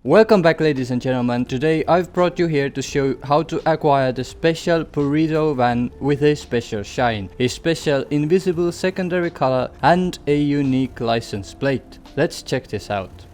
Welcome back, ladies and gentlemen. Today I've brought you here to show how to acquire the special Burrito van with a special shine, a special invisible secondary color and a unique license plate. Let's check this out.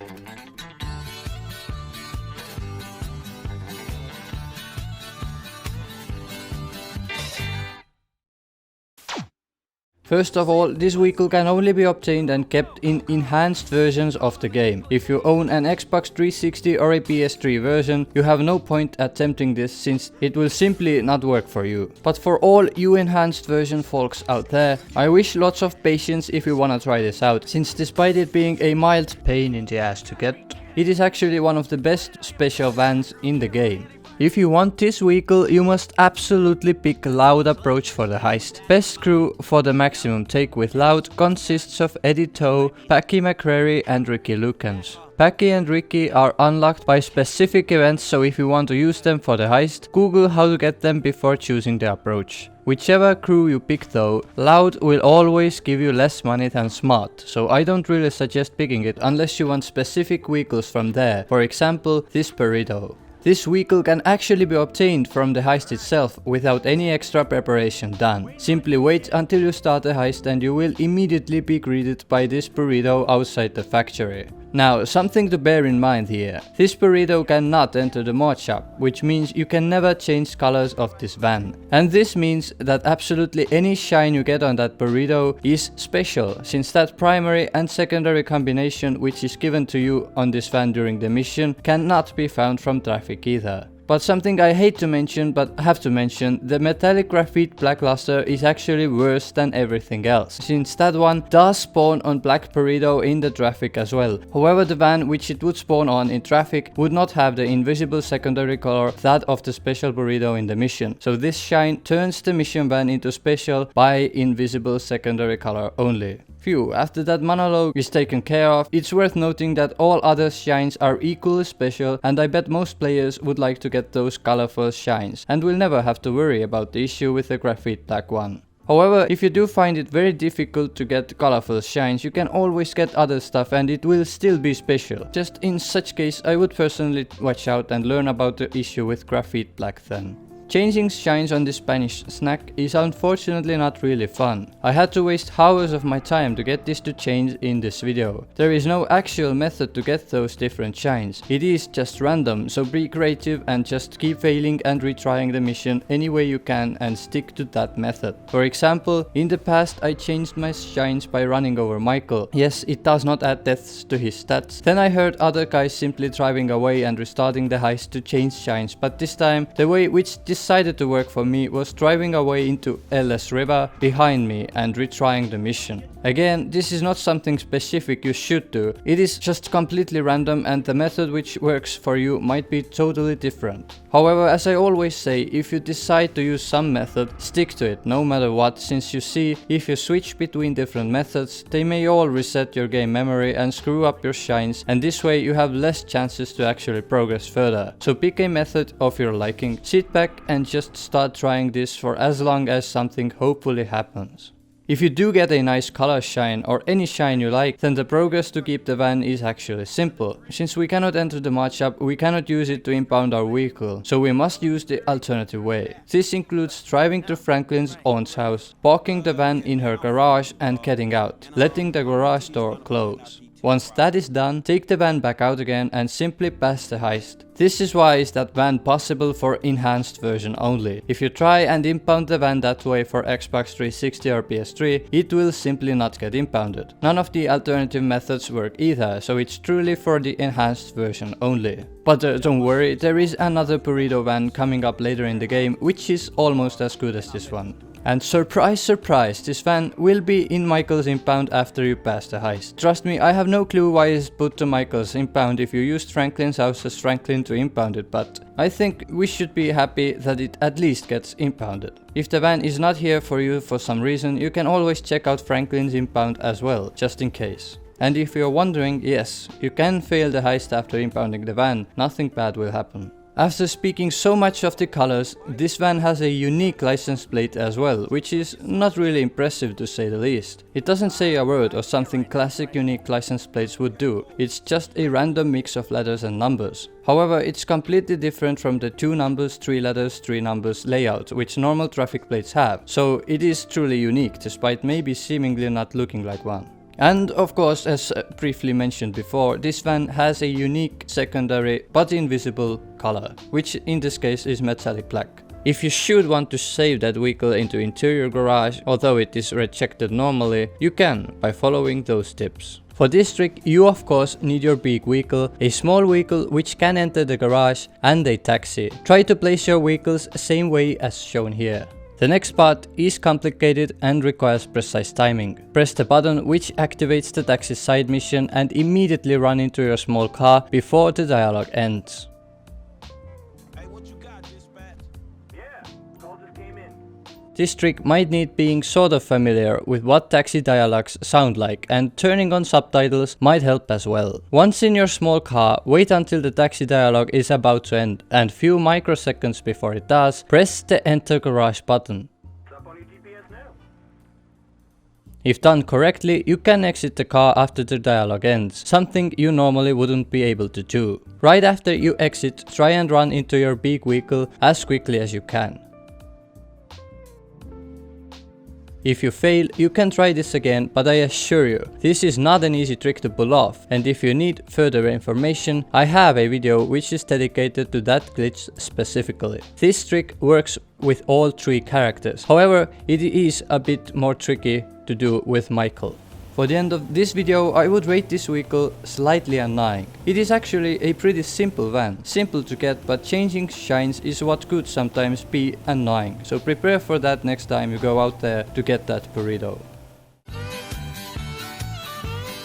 First of all, this vehicle can only be obtained and kept in enhanced versions of the game. If you own an Xbox 360 or a PS3 version, you have no point attempting this since it will simply not work for you. But for all you enhanced version folks out there, I wish lots of patience if you wanna try this out, since despite it being a mild pain in the ass to get, it is actually one of the best special vans in the game. If you want this vehicle, you must absolutely pick Loud approach for the heist. Best crew for the maximum take with Loud consists of Eddie Tow, Packy McCrary and Ricky Lukens. Packy and Ricky are unlocked by specific events, so if you want to use them for the heist, Google how to get them before choosing the approach. Whichever crew you pick though, Loud will always give you less money than Smart, so I don't really suggest picking it unless you want specific vehicles from there, for example this Burrito. This vehicle can actually be obtained from the heist itself without any extra preparation done. Simply wait until you start the heist and you will immediately be greeted by this Burrito outside the factory. Now, something to bear in mind here. This Burrito cannot enter the mod shop, which means you can never change colors of this van. And this means that absolutely any shine you get on that Burrito is special, since that primary and secondary combination which is given to you on this van during the mission cannot be found from traffic either. But something I hate to mention but have to mention, the metallic graphite black luster is actually worse than everything else, since that one does spawn on black Burrito in the traffic as well. However, the van which it would spawn on in traffic would not have the invisible secondary color that of the special Burrito in the mission. So this shine turns the mission van into special by invisible secondary color only. Phew, after that monologue is taken care of, it's worth noting that all other shines are equally special, and I bet most players would like to get those colorful shines and will never have to worry about the issue with the graphite black one. However, if you do find it very difficult to get colorful shines, you can always get other stuff and it will still be special. Just in such case, I would personally watch out and learn about the issue with graphite black then. Changing shines on this Spanish snack is unfortunately not really fun. I had to waste hours of my time to get this to change in this video. There is no actual method to get those different shines. It is just random, so be creative and just keep failing and retrying the mission any way you can and stick to that method. For example, in the past I changed my shines by running over Michael. Yes, it does not add deaths to his stats. Then I heard other guys simply driving away and restarting the heist to change shines, but this time the way which decided to work for me was driving away into LS River behind me and retrying the mission. Again, this is not something specific you should do, it is just completely random and the method which works for you might be totally different. However, as I always say, if you decide to use some method, stick to it no matter what, since you see, if you switch between different methods, they may all reset your game memory and screw up your shines, and this way you have less chances to actually progress further. So pick a method of your liking, sit back and just start trying this for as long as something hopefully happens. If you do get a nice color shine or any shine you like, then the progress to keep the van is actually simple. Since we cannot enter the mod shop, we cannot use it to impound our vehicle, so we must use the alternative way. This includes driving to Franklin's aunt's house, parking the van in her garage and getting out, letting the garage door close. Once that is done, take the van back out again and simply pass the heist. This is why is that van possible for enhanced version only. If you try and impound the van that way for Xbox 360 or PS3, it will simply not get impounded. None of the alternative methods work either, so it's truly for the enhanced version only. But don't worry, there is another Burrito van coming up later in the game, which is almost as good as this one. And surprise surprise, this van will be in Michael's impound after you pass the heist. Trust me, I have no clue why it's put to Michael's impound if you used Franklin's house as Franklin to impound it, but I think we should be happy that it at least gets impounded. If the van is not here for you for some reason, you can always check out Franklin's impound as well, just in case. And if you're wondering, yes, you can fail the heist after impounding the van, nothing bad will happen. After speaking so much of the colors, this van has a unique license plate as well, which is not really impressive to say the least. It doesn't say a word or something classic unique license plates would do, it's just a random mix of letters and numbers. However, it's completely different from the 2 numbers, 3 letters, 3 numbers layout, which normal traffic plates have, so it is truly unique, despite maybe seemingly not looking like one. And of course, as briefly mentioned before, this van has a unique secondary but invisible color, which in this case is metallic black. If you should want to save that vehicle into interior garage, although it is rejected normally, you can by following those tips. For this trick, you of course need your big vehicle, a small vehicle which can enter the garage, and a taxi. Try to place your vehicles same way as shown here. The next part is complicated and requires precise timing. Press the button which activates the taxi side mission and immediately run into your small car before the dialogue ends. This trick might need being sort of familiar with what taxi dialogues sound like, and turning on subtitles might help as well. Once in your small car, wait until the taxi dialogue is about to end, and few microseconds before it does, press the enter garage button. If done correctly, you can exit the car after the dialogue ends, something you normally wouldn't be able to do. Right after you exit, try and run into your big vehicle as quickly as you can. If you fail, you can try this again, but I assure you, this is not an easy trick to pull off, and if you need further information, I have a video which is dedicated to that glitch specifically. This trick works with all 3 characters, however, it is a bit more tricky to do with Michael. For the end of this video, I would rate this vehicle slightly annoying. It is actually a pretty simple van, simple to get, but changing shines is what could sometimes be annoying, so prepare for that next time you go out there to get that burrito.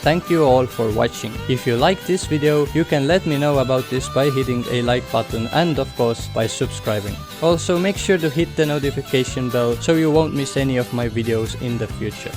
Thank you all for watching. If you like this video, you can let me know about this by hitting a like button and of course by subscribing. Also make sure to hit the notification bell so you won't miss any of my videos in the future.